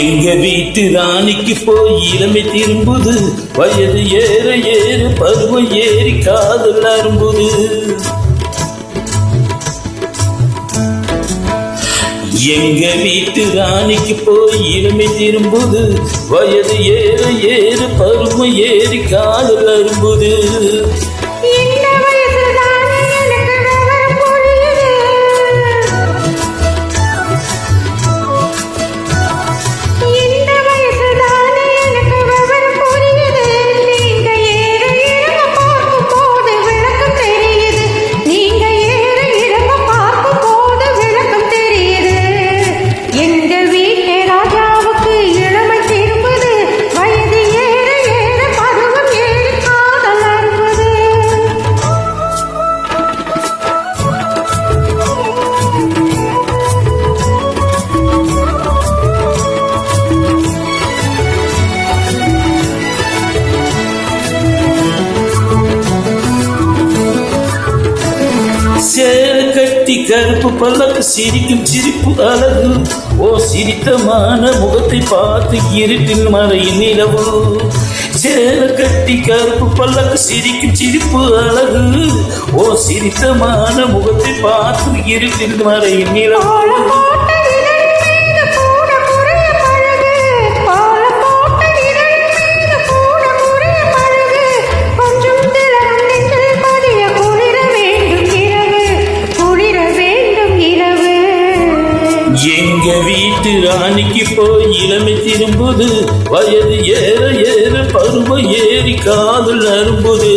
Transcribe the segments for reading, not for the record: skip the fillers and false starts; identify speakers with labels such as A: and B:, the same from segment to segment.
A: எங்க வீட்டு ராணிக்கு போய் இளமை திரும்புது, வயது ஏற ஏற பருவம் ஏறி காதல் அரும்புது. எங்க வீட்டு ராணிக்கு போய் இளமை திரும்புது, வயது ஏற ஏற பருவம் ஏறி காதல் அரும்புது. சேலை கட்டி கருப்பு பல்லக்கு சிரிக்கும் சிரிப்பு அழகு, ஓ சிரித்தமான முகத்தை பார்த்து இருட்டில் மறையின் நிலவு. சேலை கட்டி கருப்பு பல்லக்கு சிரிக்கும் சிரிப்பு அழகு, ஓ சிரித்தமான முகத்தை பார்த்து இருட்டில் மறையின் நிலவு. எங்க வீட்டு ராணிக்கு போய் இளமை திரும்புது, வயது ஏற ஏற பருவம் ஏறி காதல் அரும்புது.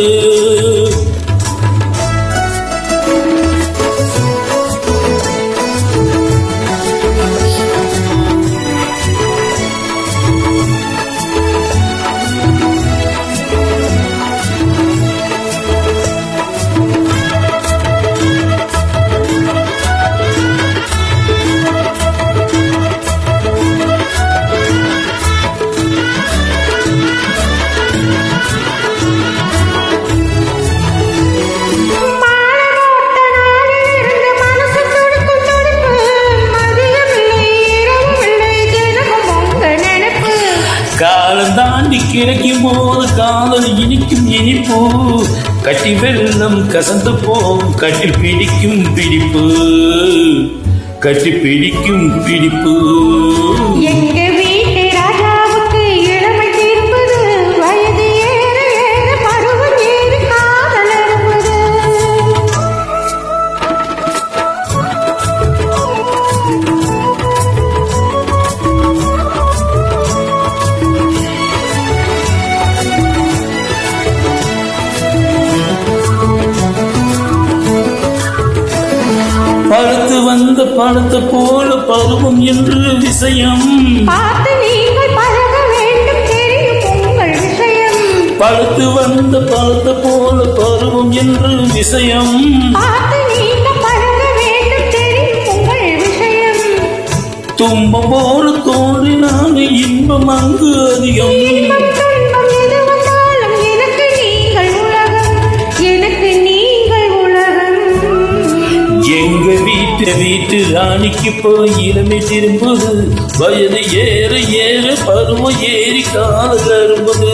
A: காலம் தாண்டி கிடைக்கும் போது காதல் இனிக்கும் இனிப்பு, கட்டி வெள்ளம் கசந்து போம் கட்டில் பிடிக்கும் பிடிப்பு, கட்டி பிடிக்கும் பிடிப்பு.
B: எங்க வீட்டு ராஜாவுக்கு இளமை திரும்புது, வயது ஏற ஏற பருவம் ஏறி காதல் அரும்புது.
A: பழுத்து வந்த பழத்தை போல பருவம் என்று விஷயம்,
B: பார்த்து நீங்கள் பழக வேண்டும் தெரியும் உங்கள் விஷயம்.
A: பழுத்து வந்த பழத்தை போல பருவம் என்று விஷயம்,
B: பார்த்து நீங்கள் பழக வேண்டும் தெரியும் உங்கள் விஷயம்.
A: துன்பம் போல தோன்றினாங்க இன்பம் அங்கு அதிகம். எங்க வீட்டு ராணிக்கு போய் இளமை திரும்புது, வயது ஏற ஏற பருவம் ஏறி காதல் அரும்புது.